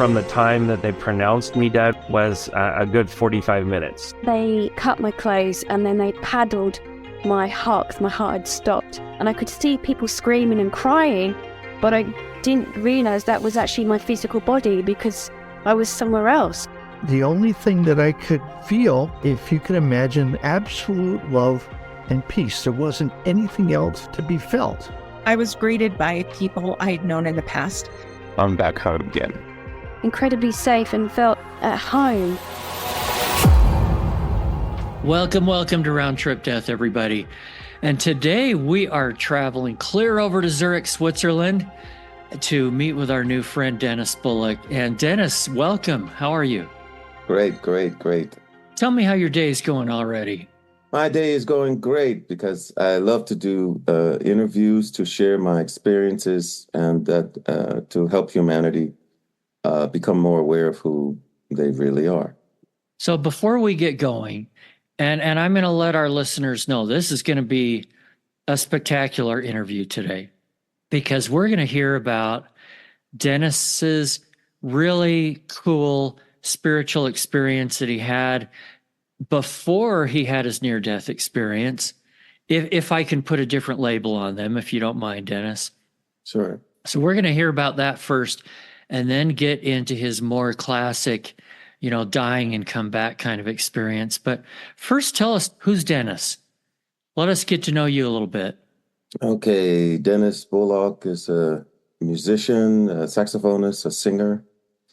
from the time that they pronounced me dead was a good 45 minutes. They cut my clothes and then they paddled my heart because my heart had stopped. And I could see people screaming and crying, but I didn't realize that was actually my physical body because I was somewhere else. The only thing that I could feel, if you can imagine, absolute love and peace. There wasn't anything else to be felt. I was greeted by people I had known in the past. I'm back home again. Incredibly safe and felt at home. Welcome to Round Trip Death, everybody. And today we are traveling clear over to Zurich, Switzerland to meet with our new friend, Dennis Bullock. And Dennis, welcome. How are you? Great. Tell me how your day is going already. My day is going great because I love to do interviews to share my experiences and that to help humanity become more aware of who they really are. So before we get going, and I'm going to let our listeners know this is going to be a spectacular interview today because we're going to hear about Dennis's really cool spiritual experience that he had before he had his near-death experience, if I can put a different label on them, if you don't mind, Dennis. Sure. So we're going to hear about that first and then get into his more classic, dying and come back kind of experience. But first, tell us, who's Dennis? Let us get to know you a little bit. Okay, Dennis Bullock is a musician, a saxophonist, a singer.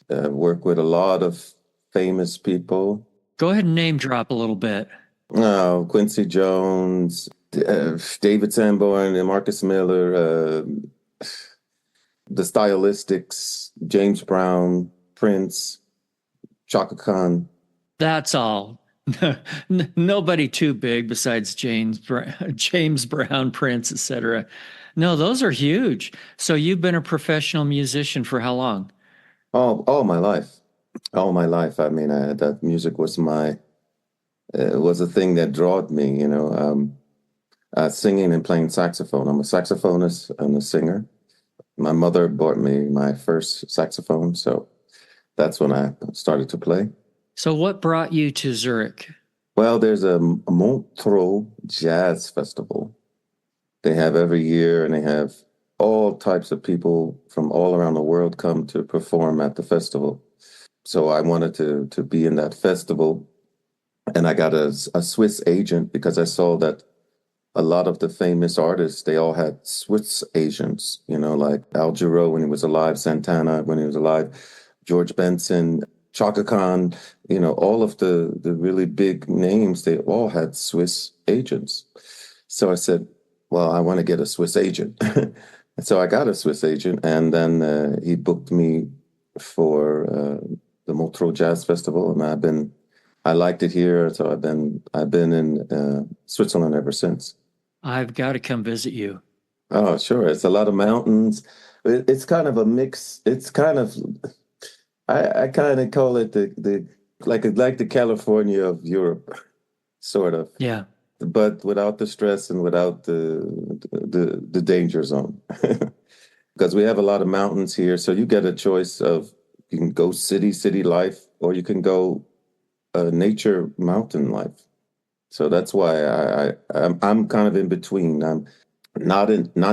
Work with a lot of famous people. Go ahead and name drop a little bit. Quincy Jones, David Sanborn, and Marcus Miller, the Stylistics, James Brown, Prince, Chaka Khan. That's all. Nobody too big besides James Brown, Prince, etc. No, those are huge. So you've been a professional musician for how long? All my life. All my life. I mean, that music was was a thing that drawed me, singing and playing saxophone. I'm a saxophonist and a singer. My mother bought me my first saxophone, so that's when I started to play. So what brought you to Zurich? Well, there's a Montreux Jazz Festival. They have every year, and they have all types of people from all around the world come to perform at the festival. So I wanted to be in that festival, and I got a Swiss agent because I saw that a lot of the famous artists, they all had Swiss agents, like Al Jarreau when he was alive, Santana when he was alive, George Benson, Chaka Khan, all of the really big names, they all had Swiss agents. So I said, well, I want to get a Swiss agent. So I got a Swiss agent, and then he booked me for the Montreux Jazz Festival, and I liked it here, so I've been in Switzerland ever since. I've got to come visit you. Oh, sure. It's a lot of mountains. It's kind of a mix. It's kind of, I kind of call it the like the California of Europe, sort of. Yeah. But without the stress and without the danger zone, because we have a lot of mountains here. So you get a choice of, you can go city life, or you can go nature mountain life. So that's why I'm kind of in between. I'm not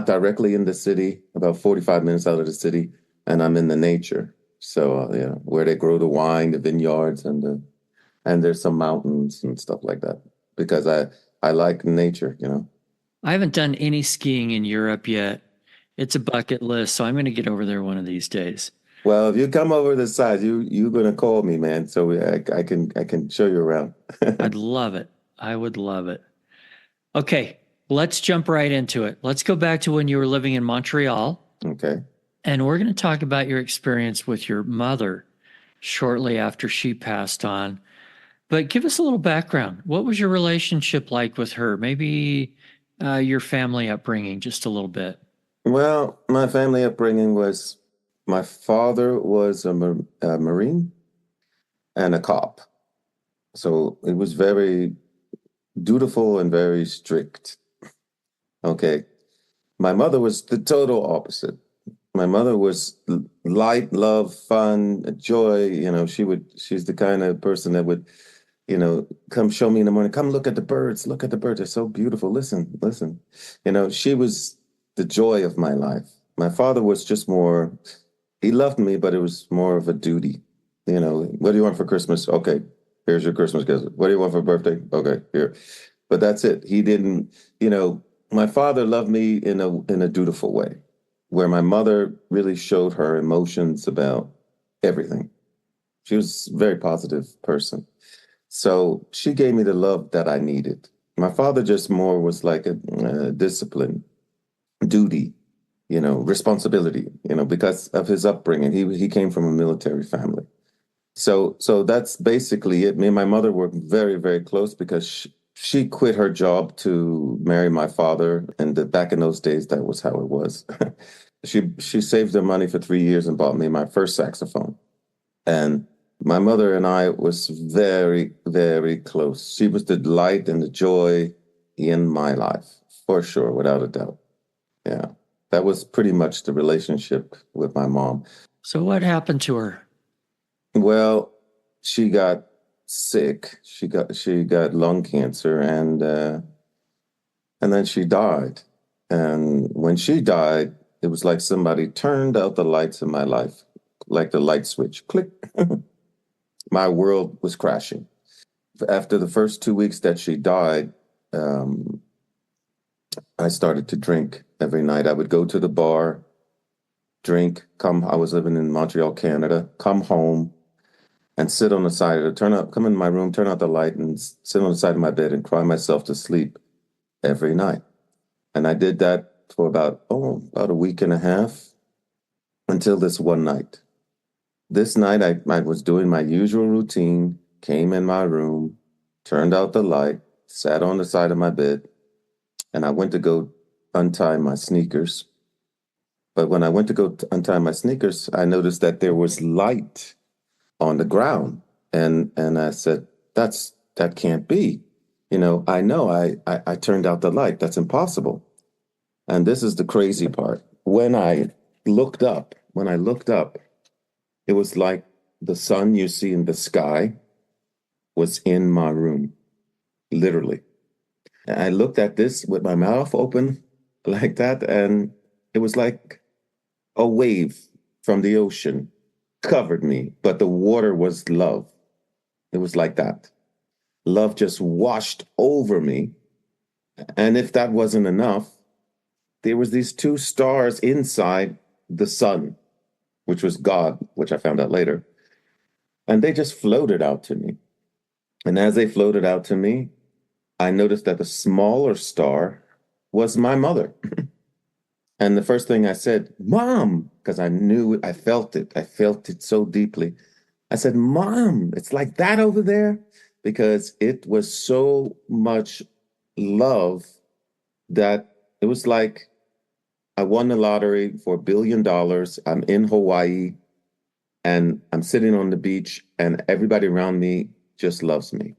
directly in the city, about 45 minutes out of the city, and I'm in the nature. So where they grow the wine, the vineyards, and there's some mountains and stuff like that, because I like nature, I haven't done any skiing in Europe yet. It's a bucket list, so I'm going to get over there one of these days. Well, if you come over the side, you're going to call me, man. So I can show you around. I'd love it. I would love it. Okay, let's jump right into it. Let's go back to when you were living in Montreal. Okay. And we're going to talk about your experience with your mother shortly after she passed on. But give us a little background. What was your relationship like with her? Maybe your family upbringing, just a little bit. Well, my family upbringing was, my father was a Marine and a cop. So it was very dutiful and very strict. Okay. My mother was the total opposite. My mother was light, love, fun, joy. She's the kind of person that would, come show me in the morning, come look at the birds, look at the birds. They're so beautiful. Listen, listen. She was the joy of my life. My father was just more, he loved me, but it was more of a duty. What do you want for Christmas? Okay, here's your Christmas gift. What do you want for birthday? Okay, here. But that's it. He didn't, my father loved me in a dutiful way, where my mother really showed her emotions about everything. She was a very positive person. So she gave me the love that I needed. My father just more was like a discipline, duty, responsibility, because of his upbringing. He came from a military family. So that's basically it. Me and my mother were very, very close because she quit her job to marry my father. And back in those days, that was how it was. She saved her money for 3 years and bought me my first saxophone. And my mother and I was very, very close. She was the light and the joy in my life, for sure, without a doubt. Yeah, that was pretty much the relationship with my mom. So what happened to her? Well, she got sick. She got lung cancer, and then she died. And when she died, it was like somebody turned out the lights in my life, like the light switch, click. My world was crashing. After the first 2 weeks that she died, I started to drink every night. I would go to the bar, drink, I was living in Montreal, Canada, come home and sit on the side of come in my room, turn out the light and sit on the side of my bed and cry myself to sleep every night. And I did that for about a week and a half until this one night. This night, I was doing my usual routine, came in my room, turned out the light, sat on the side of my bed, and I went to go untie my sneakers. But when I went to go untie my sneakers, I noticed that there was light on the ground. And I said, that can't be. I know I turned out the light. That's impossible. And this is the crazy part. When I looked up, it was like the sun you see in the sky was in my room, literally. And I looked at this with my mouth open like that, and it was like a wave from the ocean covered me, but the water was love. It was like that. Love just washed over me. And if that wasn't enough, there was these two stars inside the sun, which was God, which I found out later. And they just floated out to me. And as they floated out to me, I noticed that the smaller star was my mother. And the first thing I said, Mom, because I knew, I felt it so deeply. I said, Mom, it's like that over there, because it was so much love that it was like I won the lottery for $1 billion. I'm in Hawaii and I'm sitting on the beach and everybody around me just loves me.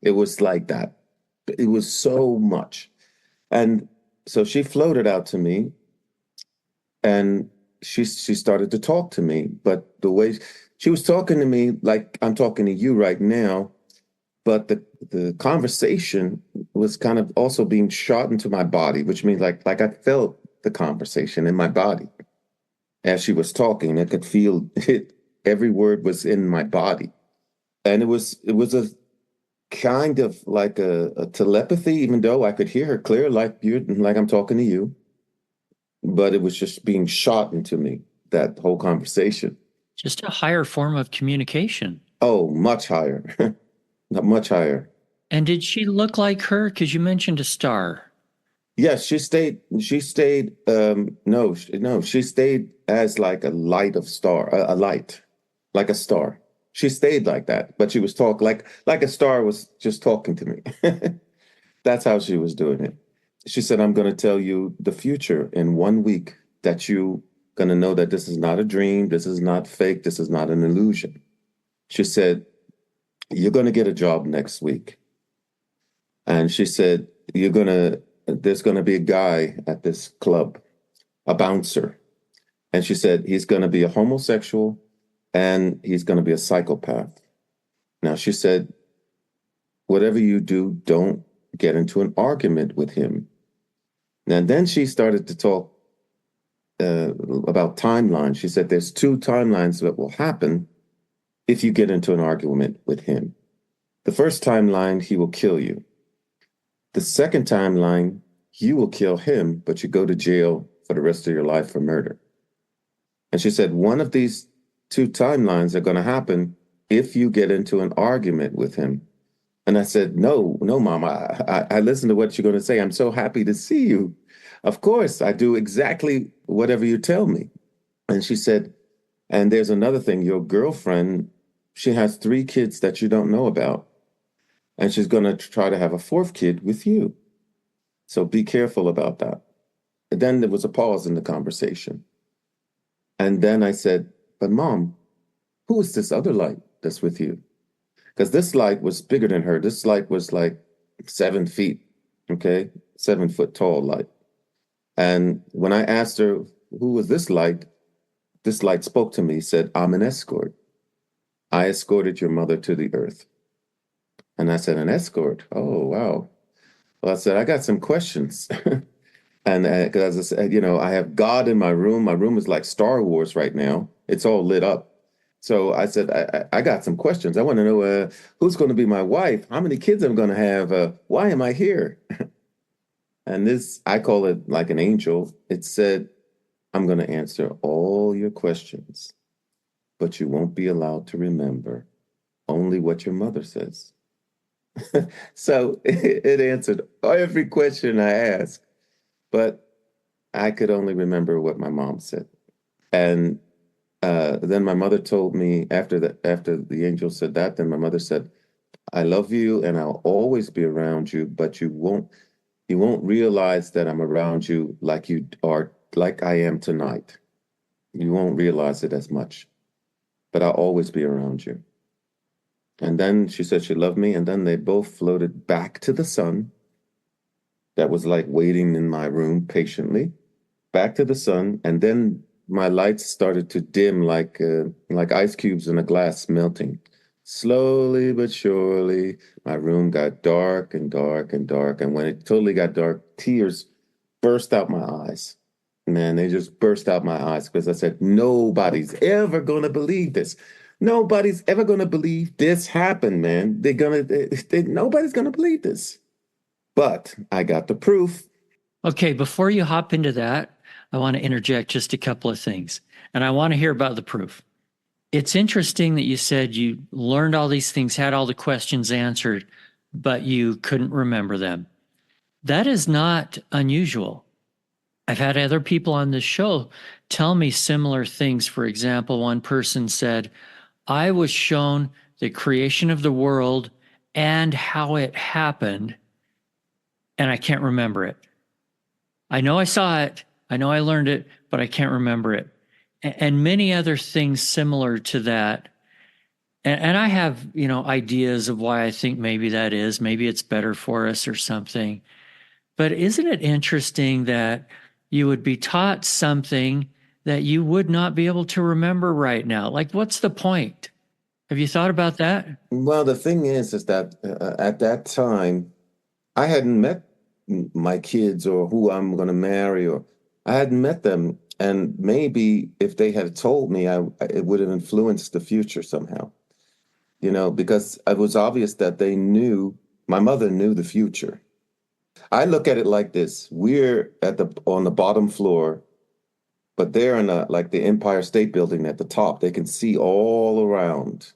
It was like that. It was so much. And so she floated out to me and she started to talk to me, but the way she was talking to me, like I'm talking to you right now, but the conversation was kind of also being shot into my body, which means like I felt the conversation in my body as she was talking. I could feel it. Every word was in my body, and it was a kind of like a telepathy, even though I could hear her clear, like I'm talking to you, but it was just being shot into me, that whole conversation. Just a higher form of communication. Oh, much higher. Much higher. And did she look like her? Because you mentioned a star. Yes, she stayed. No, she stayed as like a light of star, a light, like a star. She stayed like that, but she was like a star was just talking to me. That's how she was doing it. She said, "I'm going to tell you the future in 1 week. That you going to know that this is not a dream. This is not fake. This is not an illusion." She said, "You're going to get a job next week." And she said, there's going to be a guy at this club, a bouncer. And she said, he's going to be a homosexual and he's going to be a psychopath. Now, she said, whatever you do, don't get into an argument with him. And then she started to talk about timelines. She said, there's 2 timelines that will happen if you get into an argument with him. The first timeline, he will kill you. The second timeline, you will kill him, but you go to jail for the rest of your life for murder. And she said, one of these 2 timelines are going to happen if you get into an argument with him. And I said, no, Mom, I listened to what you're going to say. I'm so happy to see you. Of course, I do exactly whatever you tell me. And she said, and there's another thing, your girlfriend, she has 3 kids that you don't know about. And she's going to try to have a 4th kid with you. So be careful about that. And then there was a pause in the conversation. And then I said, but Mom, who is this other light that's with you? Because this light was bigger than her. This light was like 7 feet, okay? 7 foot tall light. And when I asked her, who was this light spoke to me, said, I'm an escort. I escorted your mother to the earth. And I said, an escort? Oh, wow. Well, I said, I got some questions. And as I said, I have God in my room. My room is like Star Wars right now. It's all lit up. So I said, I got some questions. I want to know who's going to be my wife? How many kids I'm going to have? Why am I here? And this, I call it like an angel. It said, I'm going to answer all your questions, but you won't be allowed to remember only what your mother says. So it answered every question I asked, but I could only remember what my mom said. And then my mother told me after the angel said that, then my mother said, I love you and I'll always be around you, but you won't realize that I'm around you like you are, like I am tonight. You won't realize it as much, but I'll always be around you. And then she said she loved me, and then they both floated back to the sun that was like waiting in my room patiently, back to the sun, and then my lights started to dim like ice cubes in a glass melting. Slowly but surely, my room got dark and dark and dark. And when it totally got dark, tears burst out my eyes. Man, they just burst out my eyes because I said, nobody's ever going to believe this. Nobody's ever going to believe this happened, man. Nobody's going to believe this. But I got the proof. Okay, before you hop into that, I want to interject just a couple of things. And I want to hear about the proof. It's interesting that you said you learned all these things, had all the questions answered, but you couldn't remember them. That is not unusual. I've had other people on this show tell me similar things. For example, one person said, I was shown the creation of the world and how it happened, and I can't remember it. I know I saw it, I know I learned it, but I can't remember it. And many other things similar to that. And I have, ideas of why I think maybe that is. Maybe it's better for us or something. But isn't it interesting that you would be taught something that you would not be able to remember right now? Like, what's the point? Have you thought about that? Well, the thing is that at that time, I hadn't met my kids or who I'm going to marry, or I hadn't met them. And maybe if they had told me, it would have influenced the future somehow, because it was obvious that my mother knew the future. I look at it like this. We're on the bottom floor, but they're in like the Empire State Building at the top. They can see all around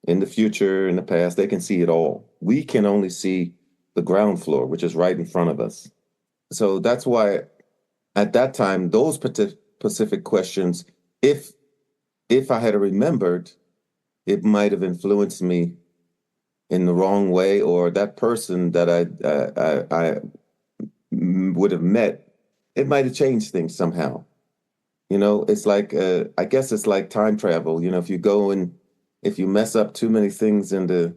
in the future, in the past, they can see it all. We can only see the ground floor, which is right in front of us. So that's why at that time, those specific questions, if I had remembered, it might have influenced me in the wrong way, or that person that I would have met, it might have changed things somehow. It's like I guess it's like time travel. If you mess up too many things in the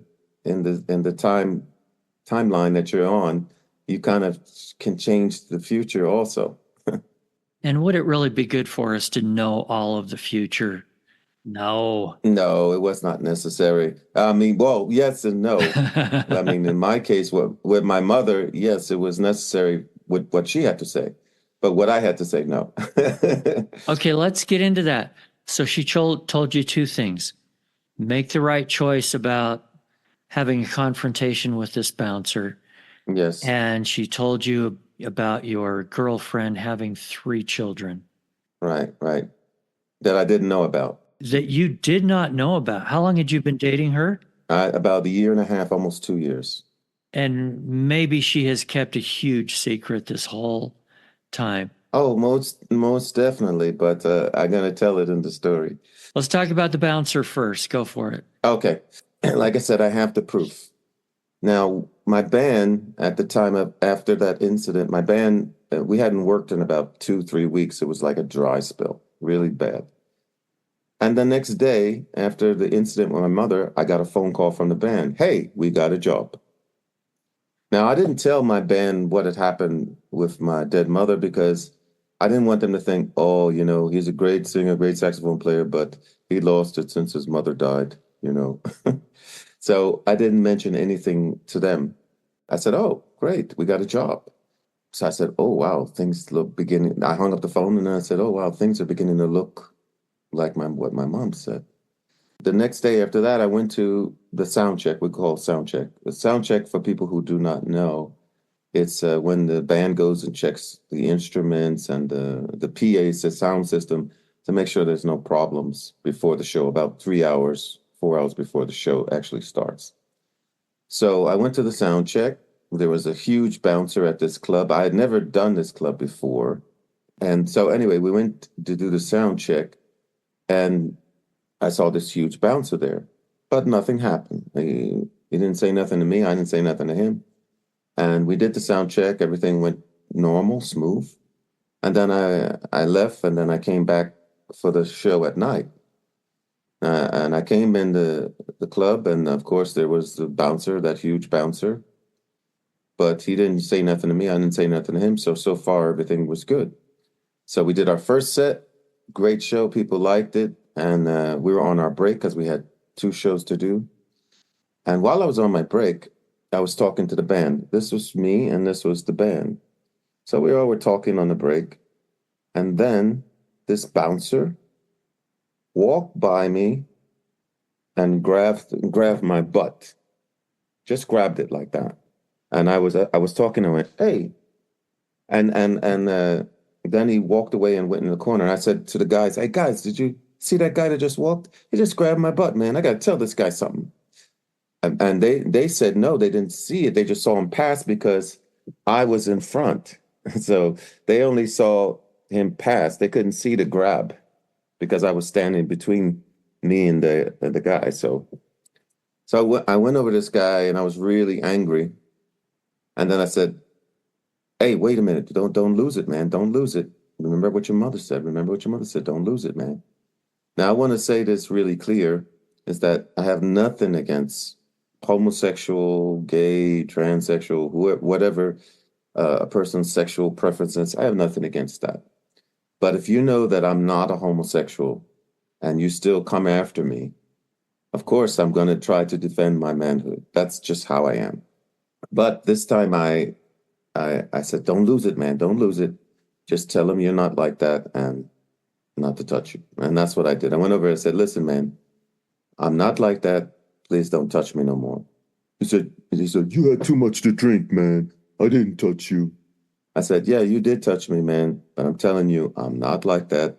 timeline that you're on, you kind of can change the future also. And would it really be good for us to know all of the future? No. No, it was not necessary. I mean, well, yes and no. I mean, in my case, with my mother, yes, it was necessary with what she had to say, but what I had to say, no. Okay, let's get into that. So she told you two things. Make the right choice about having a confrontation with this bouncer. Yes, And she told you about your girlfriend having 3 children right. That I didn't know about. that you did not know about. How long had you been dating her? About a year and a half, almost 2 years. And maybe she has kept a huge secret this whole time. Oh, most definitely, but I'm gonna tell it in the story. Let's talk about the bouncer first. Go for it. Okay. Like I said, I have the proof. Now, my band at the time of after that incident, my band, we hadn't worked in about 2, 3 weeks. It was like a dry spell, really bad. And the next day, after the incident with my mother, I got a phone call from the band. Hey, we got a job. Now, I didn't tell my band what had happened with my dead mother because I didn't want them to think, oh, he's a great singer, great saxophone player, but he lost it since his mother died. So I didn't mention anything to them. I said, oh, great, we got a job. So I said, oh, wow, things look beginning. I hung up the phone and I said, oh, wow, things are beginning to look like what my mom said. The next day after that, I went to the sound check. We call sound check. The sound check, for people who do not know, it's when the band goes and checks the instruments and the PA, the sound system, to make sure there's no problems before the show, about 3 hours, 4 hours before the show actually starts. So I went to the sound check. There was a huge bouncer at this club. I had never done this club before. And so anyway, we went to do the sound check, and I saw this huge bouncer there, but nothing happened. He didn't say nothing to me. I didn't say nothing to him. And we did the sound check. Everything went normal, smooth. And then I left, and then I came back for the show at night. And I came in the club, and of course there was the bouncer, that huge bouncer. But he didn't say nothing to me. I didn't say nothing to him. So far, everything was good. So we did our first set. Great show. People liked it. And we were on our break because we had 2 shows to do. And while I was on my break, I was talking to the band. This was me and this was the band. So we all were talking on the break. And then this bouncer walked by me and grabbed my butt. Just grabbed it like that. And I was talking to him, hey. And then he walked away and went in the corner. And I said to the guys, hey guys, did you see that guy that just walked? He just grabbed my butt, man. I got to tell this guy something. And they said no, they didn't see it. They just saw him pass because I was in front. So they only saw him pass. They couldn't see the grab because I was standing between me and the guy. So I went over to this guy and I was really angry. And then I said, hey, wait a minute. Don't lose it, man. Don't lose it. Remember what your mother said. Remember what your mother said. Don't lose it, man. Now, I want to say this really clear, is that I have nothing against homosexual, gay, transsexual, whatever a person's sexual preferences. I have nothing against that. But if you know that I'm not a homosexual and you still come after me, of course, I'm going to try to defend my manhood. That's just how I am. But this time I said, don't lose it, man. Don't lose it. Just tell him you're not like that and not to touch you. And that's what I did. I went over and said, listen, man, I'm not like that. Please don't touch me no more. He said, you had too much to drink, man. I didn't touch you. I said, yeah, you did touch me, man. But I'm telling you, I'm not like that.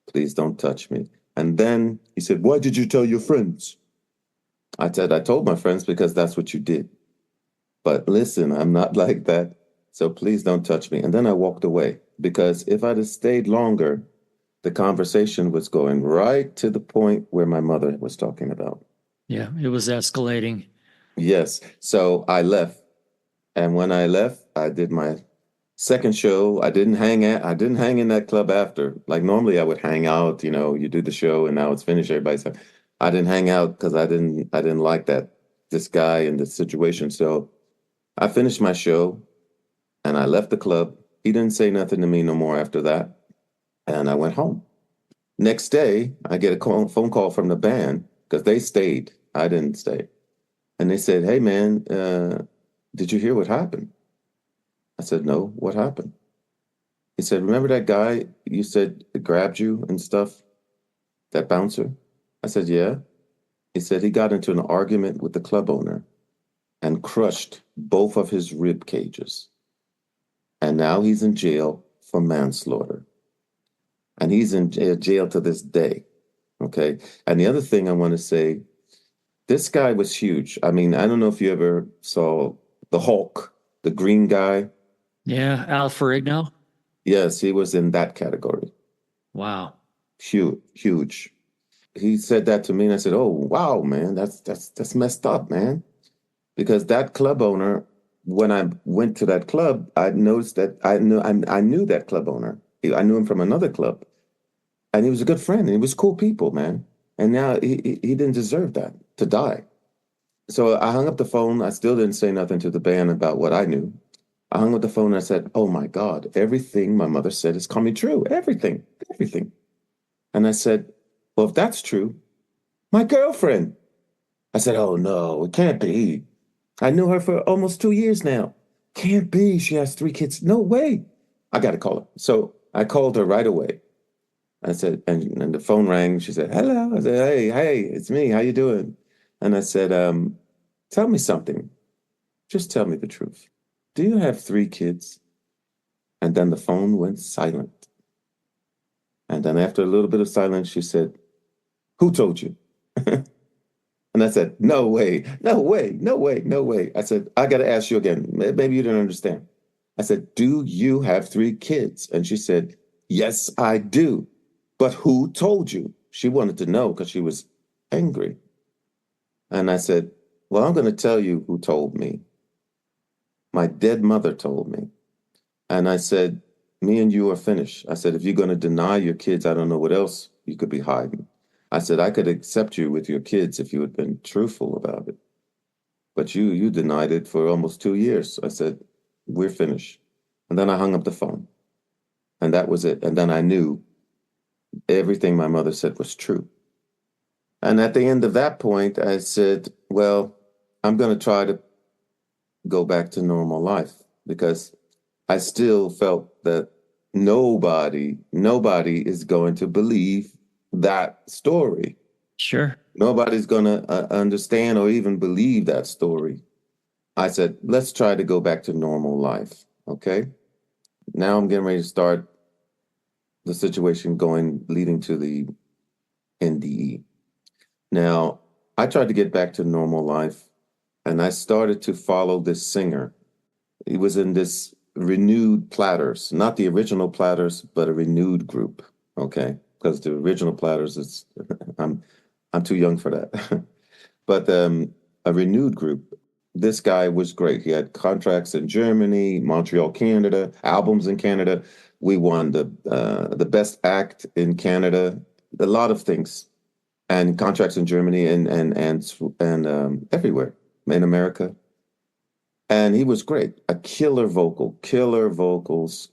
Please don't touch me. And then he said, why did you tell your friends? I said, I told my friends because that's what you did. But listen, I'm not like that. So please don't touch me. And then I walked away because if I'd have stayed longer, the conversation was going right to the point where my mother was talking about. Yeah, it was escalating. Yes. So I left. And when I left, I did my second show. I didn't hang in that club after. Like normally I would hang out, you do the show and now it's finished. Everybody said, I didn't hang out because I didn't like this guy and the situation. So I finished my show and I left the club. He didn't say nothing to me no more after that. And I went home. Next day, I get a phone call from the band because they stayed. I didn't stay. And they said, hey, man, did you hear what happened? I said, no, what happened? He said, remember that guy you said grabbed you and stuff? That bouncer? I said, yeah. He said he got into an argument with the club owner and crushed both of his rib cages. And now he's in jail for manslaughter. And he's in jail to this day. Okay. And the other thing I want to say, this guy was huge. I mean, I don't know if you ever saw the Hulk, the green guy. Yeah, Al Ferrigno. Yes, he was in that category. Wow. Huge, huge. He said that to me, and I said, "Oh, wow, man, that's messed up, man." Because that club owner, when I went to that club, I noticed that I knew that club owner. I knew him from another club, and he was a good friend. And he was cool people, man. And now he didn't deserve that to die. So I hung up the phone. I still didn't say nothing to the band about what I knew. I hung up the phone and I said, "Oh my God, everything my mother said is coming true. Everything, everything." And I said, "Well, if that's true, my girlfriend." I said, "Oh no, it can't be. I knew her for almost 2 years now. Can't be. She has 3 kids. No way. I got to call her." So I called her right away. I said, and the phone rang. She said, "Hello." I said, hey, it's me. How you doing?" And I said, "Tell me something. Just tell me the truth. Do you have 3 kids?" And then the phone went silent. And then after a little bit of silence, she said, "Who told you?" And I said, "No way, no way, no way, no way." I said, "I got to ask you again. Maybe you didn't understand." I said, "Do you have 3 kids?" And she said, "Yes, I do. But who told you?" She wanted to know because she was angry. And I said, "Well, I'm going to tell you who told me. My dead mother told me." And I said, "Me and you are finished." I said, "If you're going to deny your kids, I don't know what else you could be hiding." I said, "I could accept you with your kids if you had been truthful about it. But you denied it for almost 2 years." I said, "We're finished." And then I hung up the phone. And that was it. And then I knew everything my mother said was true. And at the end of that point, I said, well, I'm going to try to go back to normal life because I still felt that nobody is going to believe that story. Sure. Nobody's going to understand or even believe that story. I said, let's try to go back to normal life. Okay. Now I'm getting ready to start the situation leading to the NDE. Now, I tried to get back to normal life and I started to follow this singer. He was in this renewed Platters, not the original Platters, but a renewed group. Okay. Because the original Platters is, I'm too young for that. But a renewed group. This guy was great. He had contracts in Germany, Montreal, Canada, albums in Canada. We won the best act in Canada, a lot of things, and contracts in Germany and everywhere in America. And he was great, a killer vocals.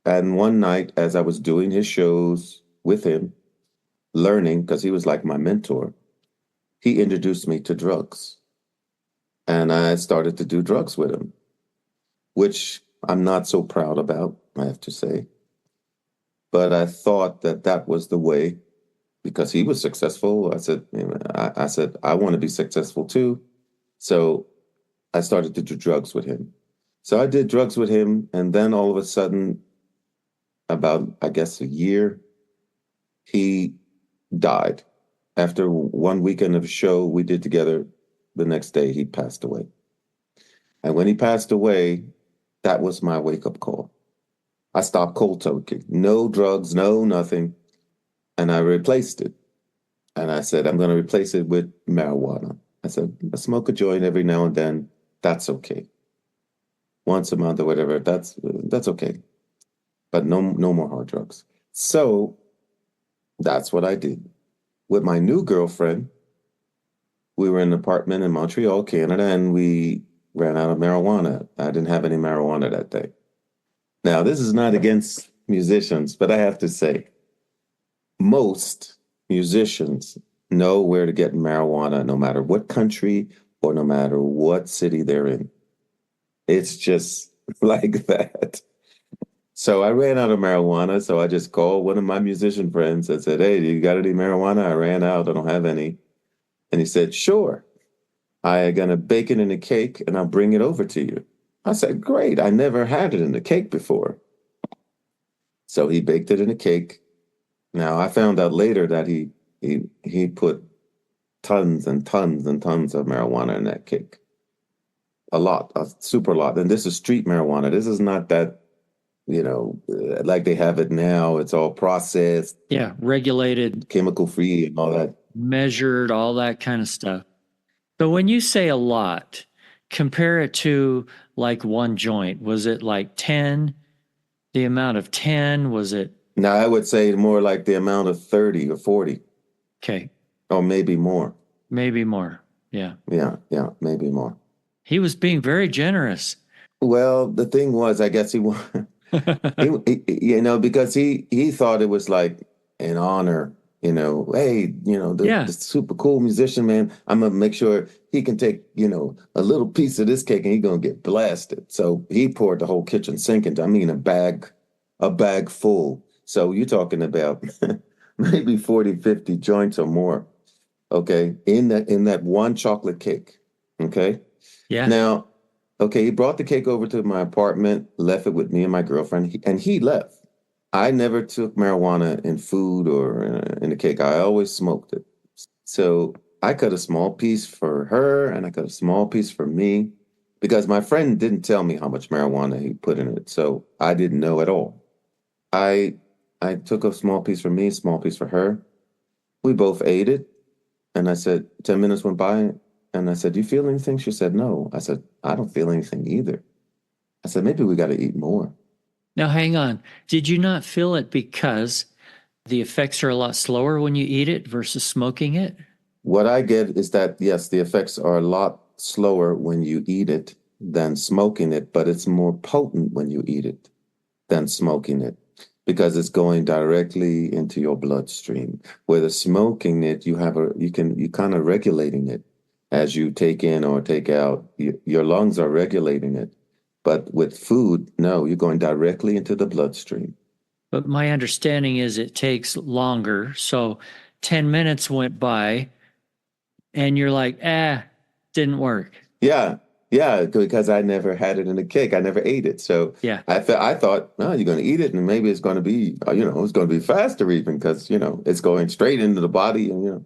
And one night, as I was doing his shows with him, learning, because he was like my mentor, he introduced me to drugs. And I started to do drugs with him, which I'm not so proud about, I have to say. But I thought that was the way because he was successful. I said, I want to be successful too. So I started to do drugs with him. So I did drugs with him. And then all of a sudden, about, I guess, a year, he died. After one weekend of a show we did together, the next day he passed away. And when he passed away, that was my wake-up call. I stopped cold turkey. No drugs, no nothing. And I replaced it. And I said, I'm going to replace it with marijuana. I said, I smoke a joint every now and then. That's okay. Once a month or whatever, that's okay. But no more hard drugs. So that's what I did. With my new girlfriend, we were in an apartment in Montreal, Canada, and we ran out of marijuana. I didn't have any marijuana that day. Now, this is not against musicians, but I have to say, most musicians know where to get marijuana no matter what country or no matter what city they're in. It's just like that. So I ran out of marijuana, so I just called one of my musician friends and said, "Hey, do you got any marijuana?" I ran out, I don't have any. And he said, "Sure. I'm gonna bake it in a cake and I'll bring it over to you." I said, "Great. I never had it in a cake before." So he baked it in a cake. Now I found out later that he put tons and tons and tons of marijuana in that cake. A lot, a super lot. And this is street marijuana. This is not that, like they have it now. It's all processed, Yeah, regulated, chemical free and all that. measured, all that kind of stuff. But when you say a lot, compare it to like one joint. Was it like 10? The amount of 10? Was it? Now I would say more like the amount of 30 or 40. Okay. Or maybe more. Maybe more. Yeah. Yeah, maybe more. He was being very generous. Well, the thing was, I guess because he thought it was like an honor, hey, the super cool musician, man, I'm gonna make sure he can take, a little piece of this cake and he's gonna get blasted. So he poured the whole kitchen sink into, a bag full. So you're talking about maybe 40, 50 joints or more. Okay. In that one chocolate cake. Okay. Yeah. Now, okay, he brought the cake over to my apartment, left it with me and my girlfriend, and he left. I never took marijuana in food or in the cake. I always smoked it. So I cut a small piece for her and I cut a small piece for me because my friend didn't tell me how much marijuana he put in it. So I didn't know at all. I took a small piece for me, small piece for her. We both ate it. And I said, 10 minutes went by. And I said, "Do you feel anything?" She said, "No." I said, "I don't feel anything either." I said, "Maybe we got to eat more." Now, hang on. Did you not feel it because the effects are a lot slower when you eat it versus smoking it? What I get is that, yes, the effects are a lot slower when you eat it than smoking it, but it's more potent when you eat it than smoking it because it's going directly into your bloodstream. Whether smoking it, you kind of regulating it. As you take in or take out, your lungs are regulating it. But with food, no, you're going directly into the bloodstream. But my understanding is it takes longer. So 10 minutes went by and you're like, didn't work. Yeah, because I never had it in a cake. I never ate it. So yeah, I thought, you're going to eat it and maybe it's going to be, it's going to be faster even because, it's going straight into the body and,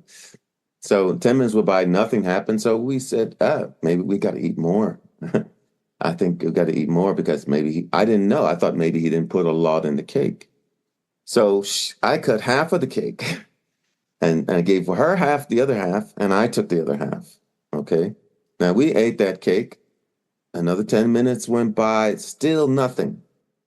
So 10 minutes went by, nothing happened. So we said, maybe we got to eat more. I think we got to eat more because I didn't know. I thought maybe he didn't put a lot in the cake. So I cut half of the cake and I gave her half, the other half, and I took the other half. Okay. Now we ate that cake. Another 10 minutes went by, still nothing.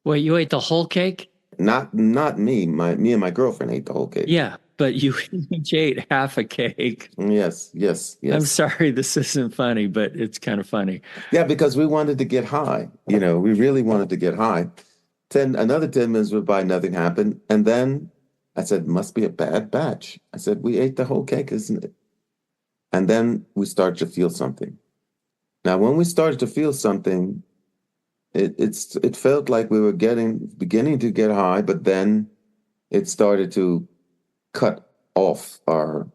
Wait, you ate the whole cake? Not me. Me and my girlfriend ate the whole cake. Yeah, but you each ate half a cake. Yes. I'm sorry, this isn't funny, but it's kind of funny. Yeah, because we wanted to get high. We really wanted to get high. Another 10 minutes went by, nothing happened. And then I said, must be a bad batch. I said, we ate the whole cake, isn't it? And then we started to feel something. Now, when we started to feel something, it felt like we were beginning to get high, but then it started to cut off our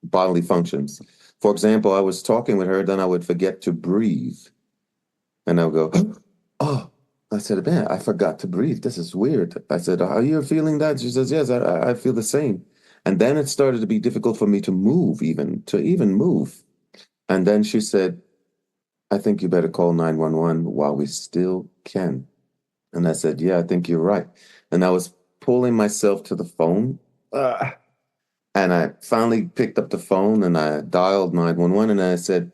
bodily functions. For example, I was talking with her, then I would forget to breathe. And I would go, oh, I said, man, I forgot to breathe. This is weird. I said, are you feeling that? She says, yes, I feel the same. And then it started to be difficult for me to move, even move. And then she said, I think you better call 911 while we still can. And I said, yeah, I think you're right. And I was pulling myself to the phone. And I finally picked up the phone and I dialed 911 and I said,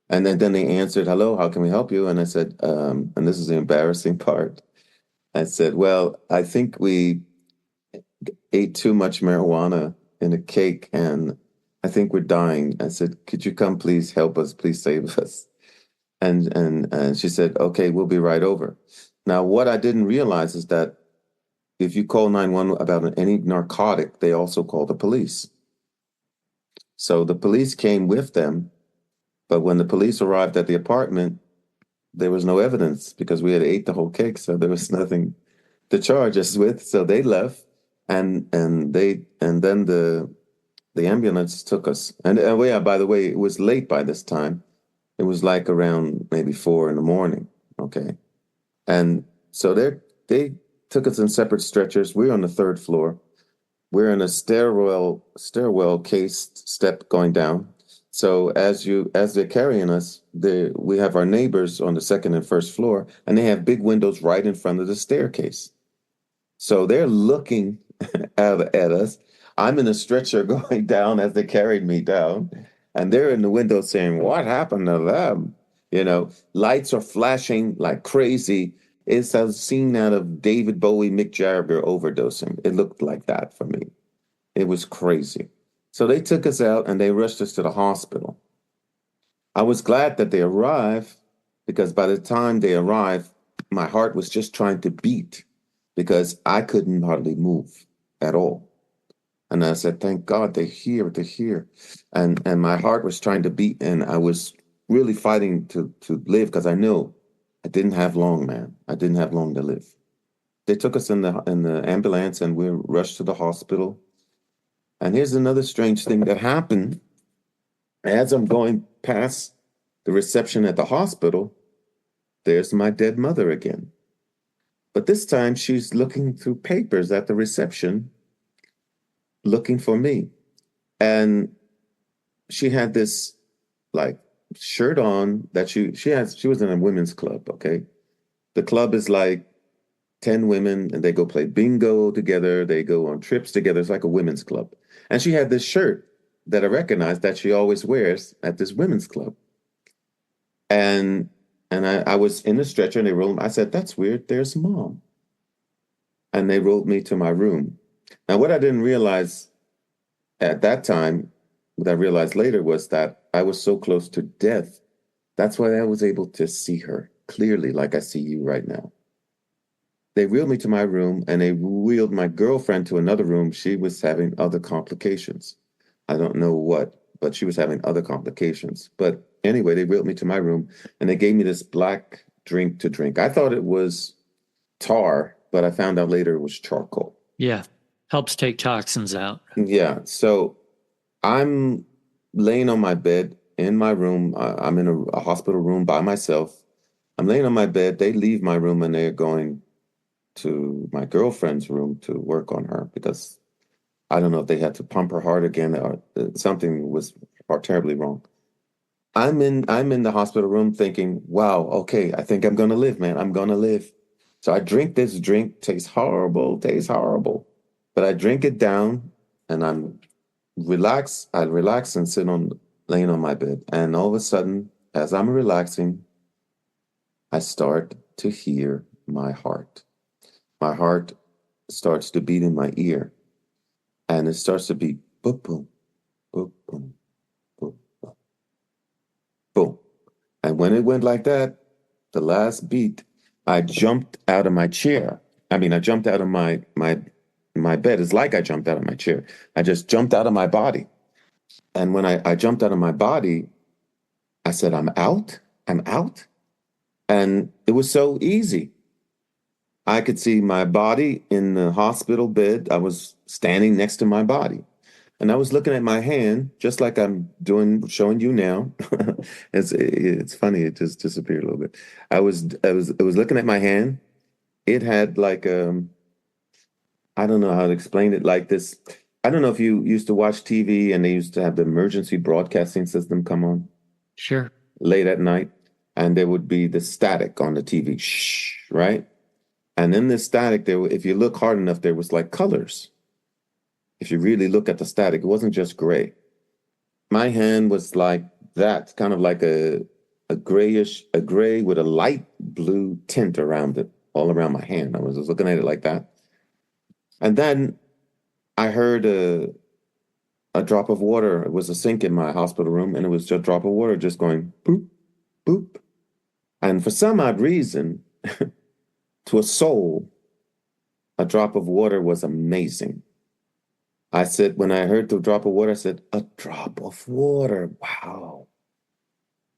and then they answered, hello, how can we help you? And I said, and this is the embarrassing part. I said, well, I think we ate too much marijuana in a cake and I think we're dying. I said, could you come please help us, please save us? And she said, okay, we'll be right over. Now, what I didn't realize is that, if you call 911 about any narcotic, they also call the police. So the police came with them, but when the police arrived at the apartment, there was no evidence because we had ate the whole cake, so there was nothing to charge us with. So they left, and then the ambulance took us. And yeah, by the way, it was late by this time. It was like around maybe 4 a.m. Okay, and so they took us in separate stretchers. We were on the third floor. We're in a stairwell cased step going down. So as they're carrying us, we have our neighbors on the second and first floor, and they have big windows right in front of the staircase. So they're looking at us. I'm in a stretcher going down as they carried me down, and they're in the window saying, "What happened to them?" Lights are flashing like crazy. It's a scene out of David Bowie, Mick Jagger overdosing. It looked like that for me. It was crazy. So they took us out and they rushed us to the hospital. I was glad that they arrived because by the time they arrived, my heart was just trying to beat because I couldn't hardly move at all. And I said, thank God they're here. And my heart was trying to beat, and I was really fighting to live because I knew I didn't have long, man. I didn't have long to live. They took us in the ambulance and we were rushed to the hospital. And here's another strange thing that happened. As I'm going past the reception at the hospital, there's my dead mother again. But this time she's looking through papers at the reception, looking for me. And she had this like shirt on that she was in a women's club, okay? The club is like 10 women and they go play bingo together, they go on trips together. It's like a women's club. And she had this shirt that I recognized that she always wears at this women's club. And I was in the stretcher and they rolled me. I said, that's weird, there's Mom. And they rolled me to my room. Now, what I didn't realize at that time, what I realized later was that I was so close to death. That's why I was able to see her clearly like I see you right now. They wheeled me to my room and they wheeled my girlfriend to another room. She was having other complications. I don't know what, but she was having other complications. But anyway, they wheeled me to my room and they gave me this black drink to drink. I thought it was tar, but I found out later it was charcoal. Yeah. Helps take toxins out. Yeah. So I'm laying on my bed in my room. I'm in a hospital room by myself. I'm laying on my bed. They leave my room and they're going to my girlfriend's room to work on her because I don't know if they had to pump her heart again or something was terribly wrong. I'm in the hospital room thinking, wow, okay, I think I'm going to live, man. I'm going to live. So I drink this drink, tastes horrible. But I drink it down and I relax and sit laying on my bed. And all of a sudden, as I'm relaxing, I start to hear my heart. My heart starts to beat in my ear. And it starts to beat boom, boom, boom, boom, boom, boom, boom. And when it went like that, the last beat, I jumped out of my chair. I jumped out of my bed. It's like I jumped out of my chair. I just jumped out of my body. And when I jumped out of my body, I said, I'm out. And it was so easy. I could see my body in the hospital bed. I was standing next to my body. And I was looking at my hand, just like I'm showing you now. It's funny, it just disappeared a little bit. I was looking at my hand. It had like I don't know how to explain it, like this. I don't know if you used to watch TV and they used to have the emergency broadcasting system come on. Sure. Late at night. And there would be the static on the TV, shh, right? And in this static, if you look hard enough, there was like colors. If you really look at the static, it wasn't just gray. My hand was like that, kind of like a gray with a light blue tint around it, all around my hand. I was just looking at it like that. And then I heard a drop of water. It was a sink in my hospital room, and it was just a drop of water just going boop, boop. And for some odd reason, to a soul, a drop of water was amazing. I said, when I heard the drop of water, I said, a drop of water. Wow.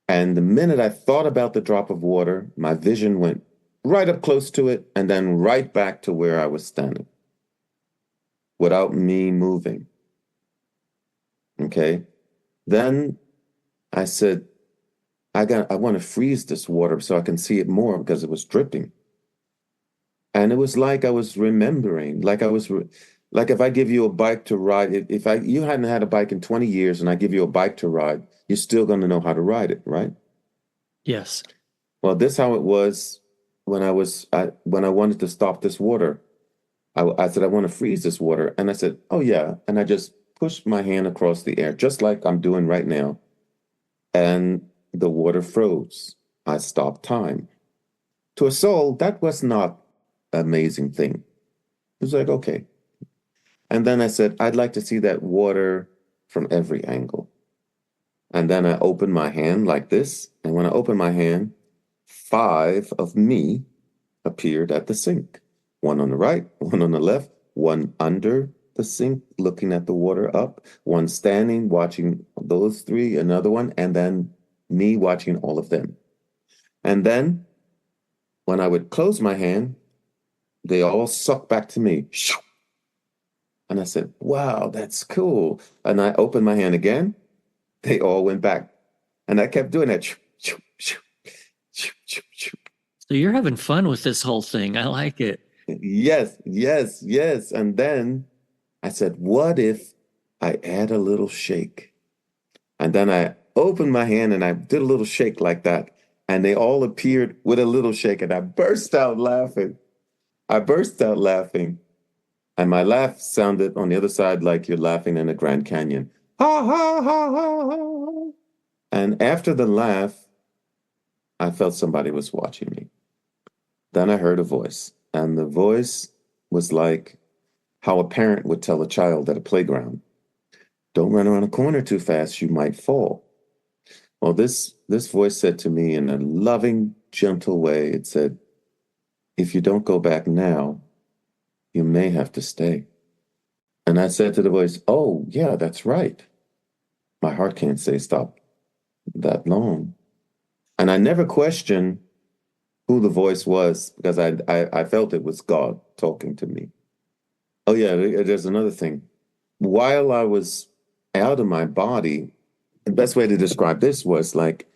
And the minute I thought about the drop of water, my vision went right up close to it and then right back to where I was standing without me moving. Okay. Then I said, I want to freeze this water so I can see it more because it was dripping. And it was like I was remembering, like if I give you a bike to ride, if you hadn't had a bike in 20 years and I give you a bike to ride, you're still going to know how to ride it, right? Yes. Well, this how it was when I wanted to stop this water. I said, I want to freeze this water. And I said, oh yeah. And I just pushed my hand across the air, just like I'm doing right now. And the water froze. I stopped time. To a soul, that was not an amazing thing. It was like, okay. And then I said, I'd like to see that water from every angle. And then I opened my hand like this. And when I opened my hand, 5 of me appeared at the sink. 1 on the right, 1 on the left, 1 under the sink, looking at the water up, 1 standing, watching those 3, another one, and then me watching all of them. And then when I would close my hand, they all sucked back to me. And I said, wow, that's cool. And I opened my hand again. They all went back. And I kept doing that. So you're having fun with this whole thing. I like it. Yes, yes, yes. And then I said, what if I add a little shake? And then I opened my hand and I did a little shake like that. And they all appeared with a little shake. And I burst out laughing. And my laugh sounded on the other side like you're laughing in the Grand Canyon. Ha, ha, ha, ha, ha. And after the laugh, I felt somebody was watching me. Then I heard a voice. And the voice was like how a parent would tell a child at a playground, don't run around a corner too fast, you might fall. Well, this voice said to me in a loving, gentle way, it said, if you don't go back now, you may have to stay. And I said to the voice, oh, yeah, that's right. My heart can't say stop that long. And I never questioned who the voice was because I felt it was God talking to me. Oh, yeah, there's another thing. While I was out of my body, the best way to describe this was like,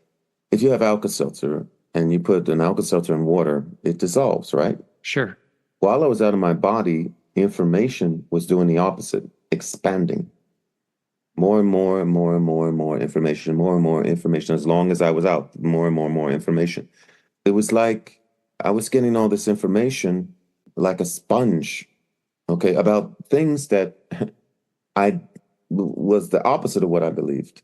if you have Alka-Seltzer and you put an Alka-Seltzer in water, it dissolves, right? Sure. While I was out of my body, information was doing the opposite, expanding. More and more and more and more and more information, more and more information. As long as I was out, more and more and more information. It was like I was getting all this information like a sponge, okay, about things that I was the opposite of what I believed.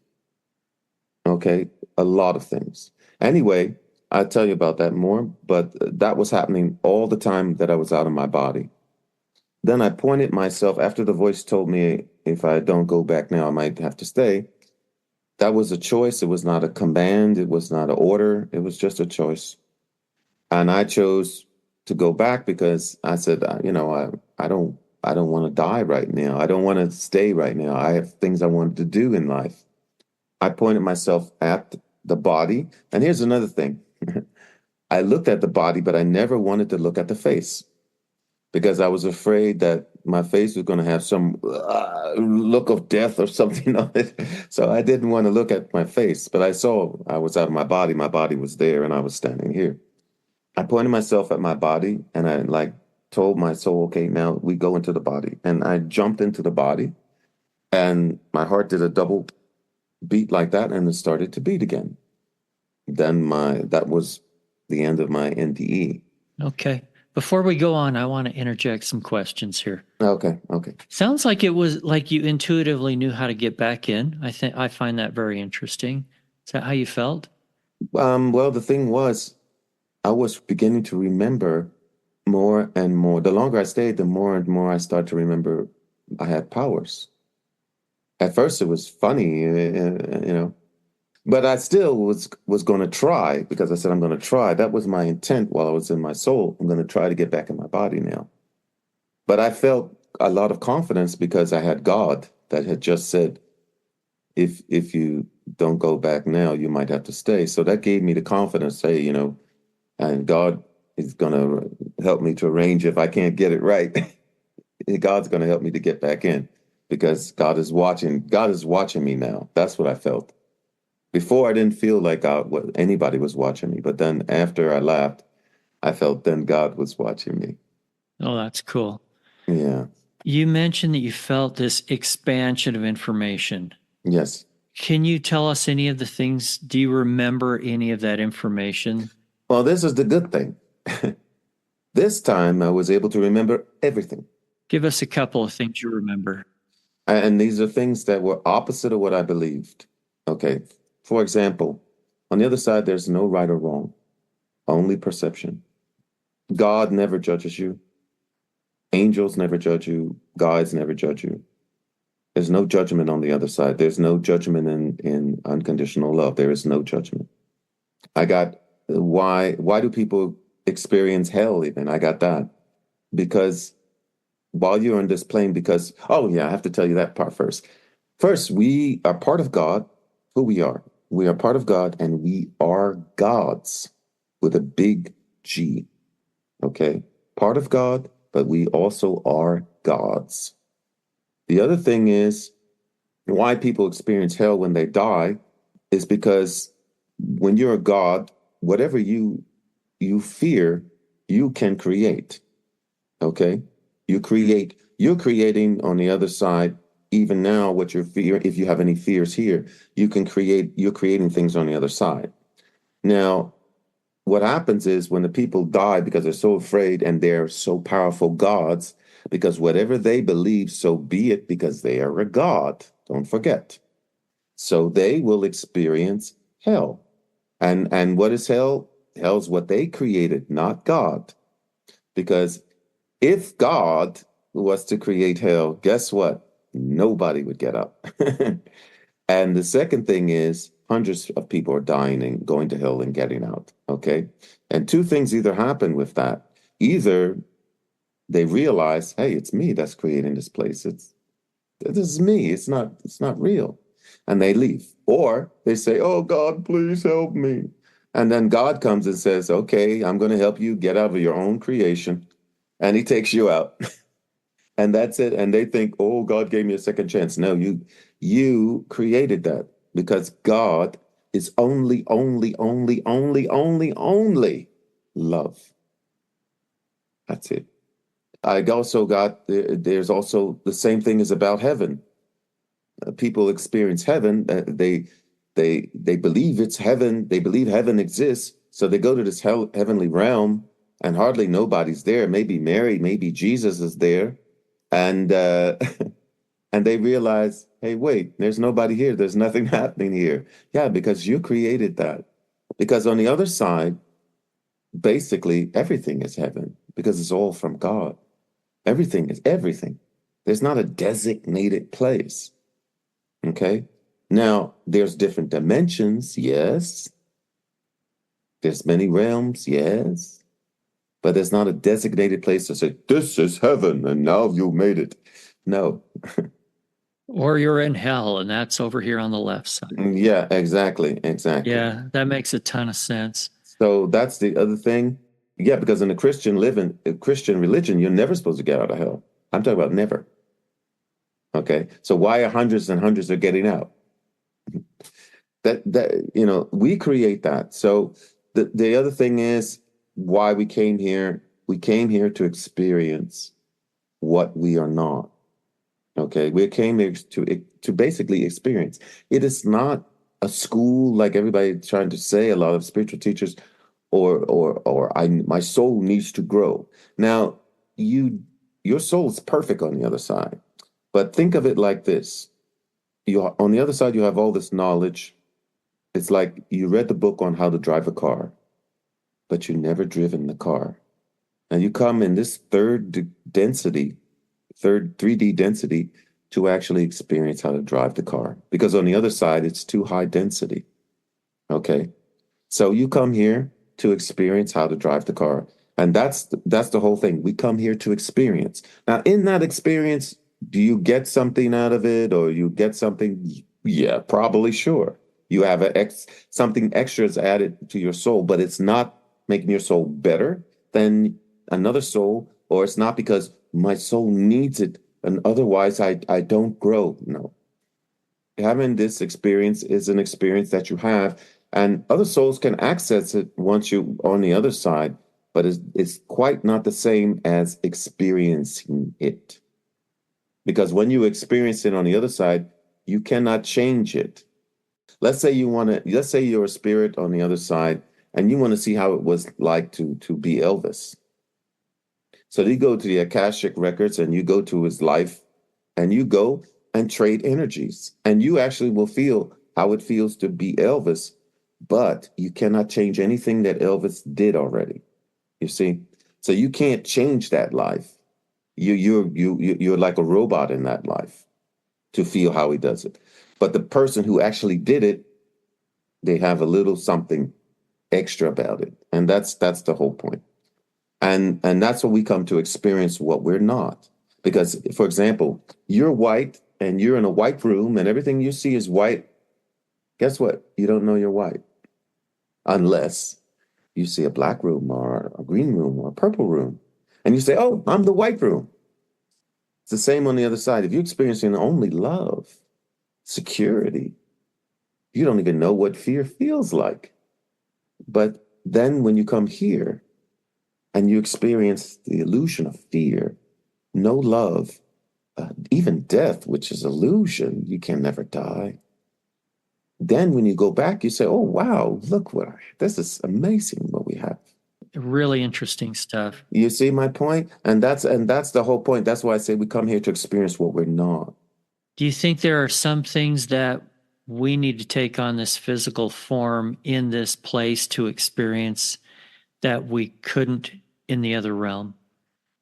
Okay, a lot of things. Anyway, I'll tell you about that more, but that was happening all the time that I was out of my body. Then I pointed myself, after the voice told me if I don't go back now, I might have to stay. That was a choice. It was not a command. It was not an order. It was just a choice. And I chose to go back because I said, I don't want to die right now. I don't want to stay right now. I have things I wanted to do in life. I pointed myself at the body. And here's another thing. I looked at the body, but I never wanted to look at the face because I was afraid that my face was going to have some look of death or something on it. So I didn't want to look at my face, but I saw I was out of my body. My body was there and I was standing here. I pointed myself at my body and I told my soul, okay, now we go into the body. And I jumped into the body and my heart did a double beat like that and it started to beat again. Then that was the end of my NDE. Okay. Before we go on, I want to interject some questions here. Okay. Sounds like it was like you intuitively knew how to get back in. I find that very interesting. Is that how you felt? Well, the thing was, I was beginning to remember more and more. The longer I stayed, the more and more I started to remember I had powers. At first, it was funny, but I still was going to try because I said, I'm going to try. That was my intent while I was in my soul. I'm going to try to get back in my body now. But I felt a lot of confidence because I had God that had just said, if you don't go back now, you might have to stay. So that gave me the confidence, hey, and God is going to help me to arrange if I can't get it right. God's going to help me to get back in because God is watching. God is watching me now. That's what I felt. Before I didn't feel like anybody was watching me. But then after I left, I felt then God was watching me. Oh, that's cool. Yeah. You mentioned that you felt this expansion of information. Yes. Can you tell us any of the things? Do you remember any of that information? Well, this is the good thing. This time I was able to remember everything. Give us a couple of things you remember. And these are things that were opposite of what I believed. Okay. For example, on the other side, there's no right or wrong, only perception. God never judges you. Angels never judge you. Guides never judge you. There's no judgment on the other side. There's no judgment in unconditional love. There is no judgment. I got why do people experience hell even? I got that. Because while you're on this plane, oh yeah, I have to tell you that part first. First, we are part of God, who we are. We are part of God and we are gods with a big G. Okay? Part of God, but we also are gods. The other thing is why people experience hell when they die is because when you're a god, whatever you fear, you can create. Okay? You're creating on the other side, even now what you're fear, if you have any fears here, you're creating things on the other side. Now, what happens is when the people die because they're so afraid and they're so powerful gods, because whatever they believe, so be it, because they are a god. Don't forget. So they will experience hell. And what is hell? Hell's what they created, not God. Because if God was to create hell, guess what? Nobody would get up. And the second thing is hundreds of people are dying and going to hell and getting out. Okay. And two things either happen with that. Either they realize, hey, it's me that's creating this place. This is me. It's not real. And they leave. Or they say, oh, God, please help me. And then God comes and says, okay, I'm going to help you get out of your own creation. And he takes you out. And that's it. And they think, oh, God gave me a second chance. No, you created that because God is only love. That's it. I also there's also the same thing is about heaven. People experience heaven. They believe it's heaven. They believe heaven exists. So they go to this heavenly realm and hardly nobody's there. Maybe Mary, maybe Jesus is there. And and they realize, hey, wait, there's nobody here. There's nothing happening here. Yeah, because you created that. Because on the other side, basically everything is heaven because it's all from God. Everything is everything. There's not a designated place. Okay. Now, there's different dimensions. Yes. There's many realms. Yes. But there's not a designated place to say, this is heaven and now you made it. No. Or you're in hell and that's over here on the left side. Yeah, exactly. Yeah, that makes a ton of sense. So that's the other thing. Yeah, because in a Christian religion, you're never supposed to get out of hell. I'm talking about never. Okay. So why are hundreds and hundreds are getting out? We create that. So the other thing is why we came here. We came here to experience what we are not. Okay. We came here to basically experience. It is not a school like everybody trying to say, a lot of spiritual teachers, my soul needs to grow. Now, your soul is perfect on the other side. But think of it like this. On the other side, you have all this knowledge. It's like you read the book on how to drive a car, but you never driven the car. And you come in this 3D density to actually experience how to drive the car. Because on the other side, it's too high density. Okay. So you come here to experience how to drive the car. And that's the whole thing. We come here to experience. Now, in that experience, do you get something out of it, or you get something? Yeah, probably, sure. You have something extra is added to your soul, but it's not making your soul better than another soul, or it's not because my soul needs it, and otherwise I don't grow. No. Having this experience is an experience that you have, and other souls can access it once you on the other side, but it's quite not the same as experiencing it. Because when you experience it on the other side, you cannot change it. Let's say you're a spirit on the other side and you want to see how it was like to be Elvis. So you go to the Akashic records and you go to his life and you go and trade energies, and you actually will feel how it feels to be Elvis, but you cannot change anything that Elvis did already. You see? So you can't change that life. You're like a robot in that life to feel how he does it. But the person who actually did it, they have a little something extra about it. And that's the whole point. And that's what we come to experience what we're not. Because, for example, you're white and you're in a white room and everything you see is white. Guess what? You don't know you're white. Unless you see a black room or a green room or a purple room. And you say, oh, I'm the white room. It's the same on the other side. If you're experiencing only love, security, you don't even know what fear feels like. But then when you come here and you experience the illusion of fear, no love, even death, which is illusion, you can never die. Then when you go back, you say, oh, wow, look this is amazing what we have. Really interesting stuff. You see my point? And that's the whole point. That's why I say we come here to experience what we're not. Do you think there are some things that we need to take on this physical form in this place to experience that we couldn't in the other realm,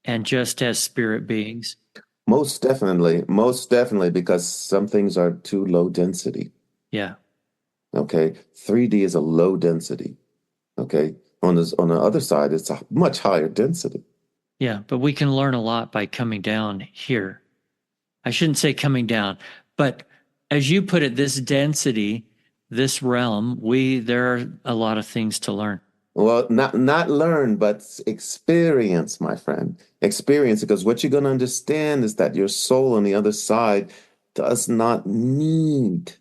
and just as spirit beings? Most definitely, because some things are too low density. Yeah. Okay. 3D is a low density. Okay. On the other side, it's a much higher density. Yeah, but we can learn a lot by coming down here. I shouldn't say coming down, but as you put it, this density, this realm, there are a lot of things to learn. Well, not learn, but experience, my friend. Experience, because what you're going to understand is that your soul on the other side does not need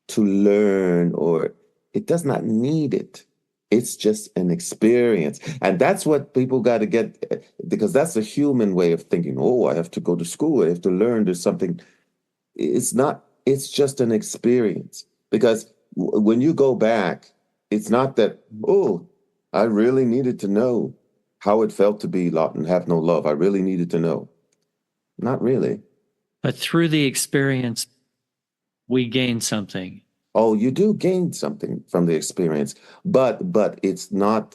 to learn, or it does not need it. It's just an experience. And that's what people got to get, because that's the human way of thinking. Oh, I have to go to school. I have to learn. There's something. It's not, it's just an experience. Because when you go back, it's not that, oh, I really needed to know how it felt to be lot and have no love. I really needed to know. Not really. But through the experience, we gain something. Oh, you do gain something from the experience, but it's not,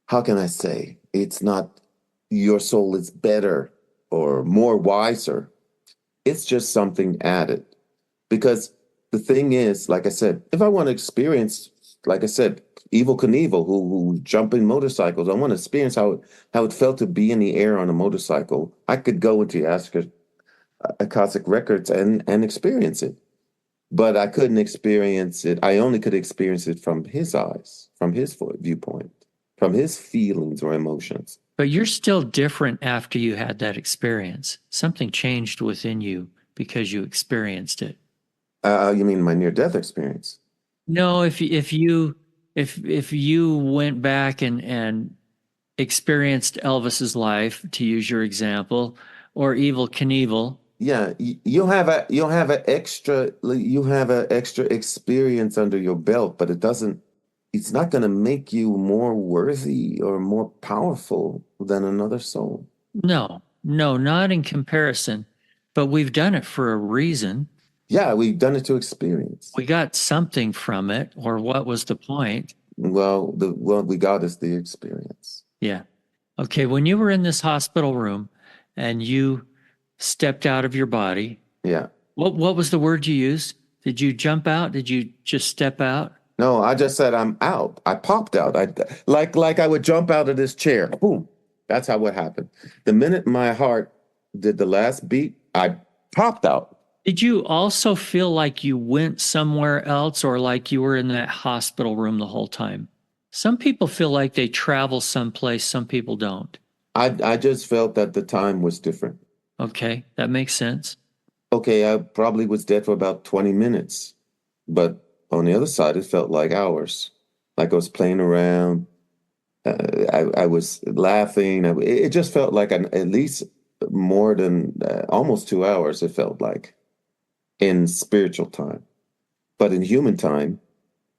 how can I say? It's not your soul is better or more wiser. It's just something added. Because the thing is, like I said, if I want to experience, like I said, Evel Knievel, who jumping motorcycles, I want to experience how it felt to be in the air on a motorcycle. I could go into Akashic records and experience it. But I couldn't experience it. I only could experience it from his eyes, from his viewpoint, from his feelings or emotions. But you're still different after you had that experience. Something changed within you because you experienced it. You mean my near-death experience? No, if you went back and experienced Elvis's life, to use your example, or Evel Knievel. Yeah, you'll have an extra experience under your belt, but it's not going to make you more worthy or more powerful than another soul. No, not in comparison, but we've done it for a reason. Yeah, we've done it to experience. We got something from it, or what was the point? Well, what we got is the experience. Yeah. Okay, when you were in this hospital room and you stepped out of your body. Yeah. What was the word you used? Did you jump out? Did you just step out? No, I just said I'm out. I popped out. Like I would jump out of this chair. Boom. That's how it happened. The minute my heart did the last beat, I popped out. Did you also feel like you went somewhere else or like you were in that hospital room the whole time? Some people feel like they travel someplace, some people don't. I just felt that the time was different. Okay, that makes sense. Okay, I probably was dead for about 20 minutes, but on the other side, it felt like hours. Like I was playing around. I was laughing. It just felt like at least more than almost 2 hours, it felt like in spiritual time. But in human time,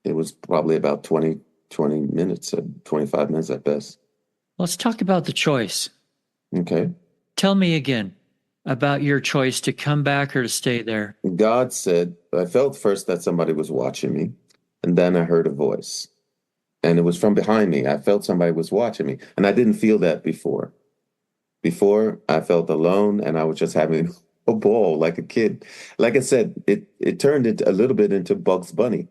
it was probably about 20 minutes, 25 minutes at best. Let's talk about the choice. Okay. Tell me again about your choice to come back or to stay there. God said, I felt first that somebody was watching me, and then I heard a voice. And it was from behind me. I felt somebody was watching me. And I didn't feel that before. Before, I felt alone and I was just having a ball like a kid. Like I said, it turned into a little bit into Bugs Bunny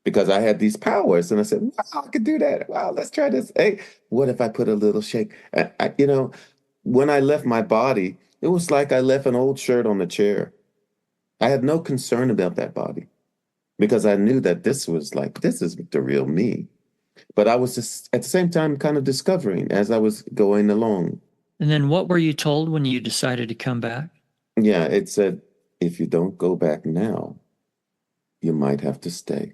because I had these powers. And I said, wow, I could do that. Wow, let's try this. Hey, what if I put a little shake? When I left my body, it was like I left an old shirt on the chair. I had no concern about that body because I knew that this is the real me. But I was just at the same time kind of discovering as I was going along. And then what were you told when you decided to come back? Yeah, it said, if you don't go back now, you might have to stay.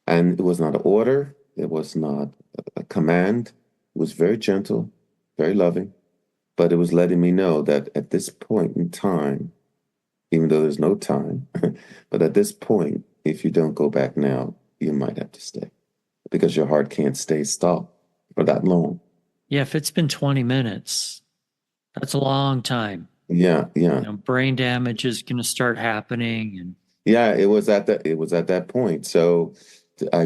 And it was not an order. It was not a command. It was very gentle, very loving. But it was letting me know that at this point in time, even though there's no time, but at this point, if you don't go back now, you might have to stay. Because your heart can't stay stopped for that long. Yeah, if it's been 20 minutes, that's a long time. Yeah. Brain damage is going to start happening. And yeah, it was at that point. So I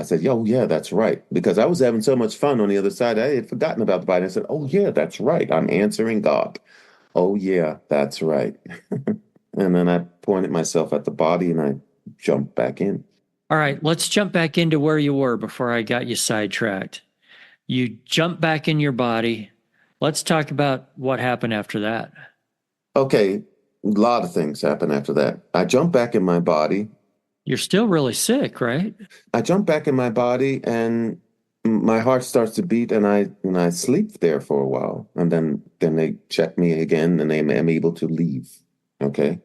said, yo, yeah, that's right. Because I was having so much fun on the other side. I had forgotten about the body. I said, oh, yeah, that's right. I'm answering God. Oh, yeah, that's right. And then I pointed myself at the body and I jumped back in. All right, let's jump back into where you were before I got you sidetracked. You jumped back in your body. Let's talk about what happened after that. Okay, a lot of things happened after that. I jumped back in my body. You're still really sick, right? I jumped back in my body and my heart starts to beat and I sleep there for a while. And then they check me again and I'm able to leave. Okay.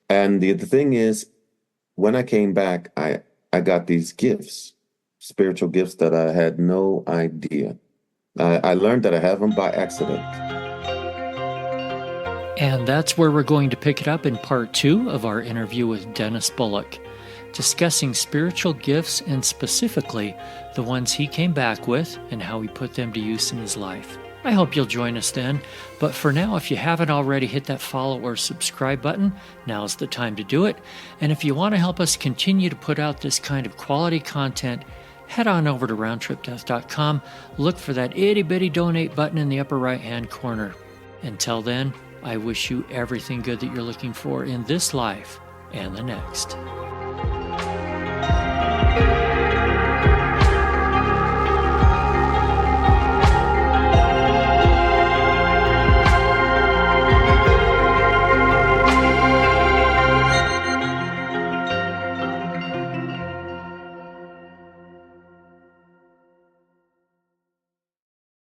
And the thing is, when I came back, I got these gifts, spiritual gifts that I had no idea. I learned that I have them by accident. And that's where we're going to pick it up in part 2 of our interview with Dennis Bullock, discussing spiritual gifts and specifically the ones he came back with and how he put them to use in his life. I hope you'll join us then. But for now, if you haven't already hit that follow or subscribe button, now's the time to do it. And if you want to help us continue to put out this kind of quality content, head on over to roundtripdeath.com, look for that itty-bitty donate button in the upper right-hand corner. Until then, I wish you everything good that you're looking for in this life and the next.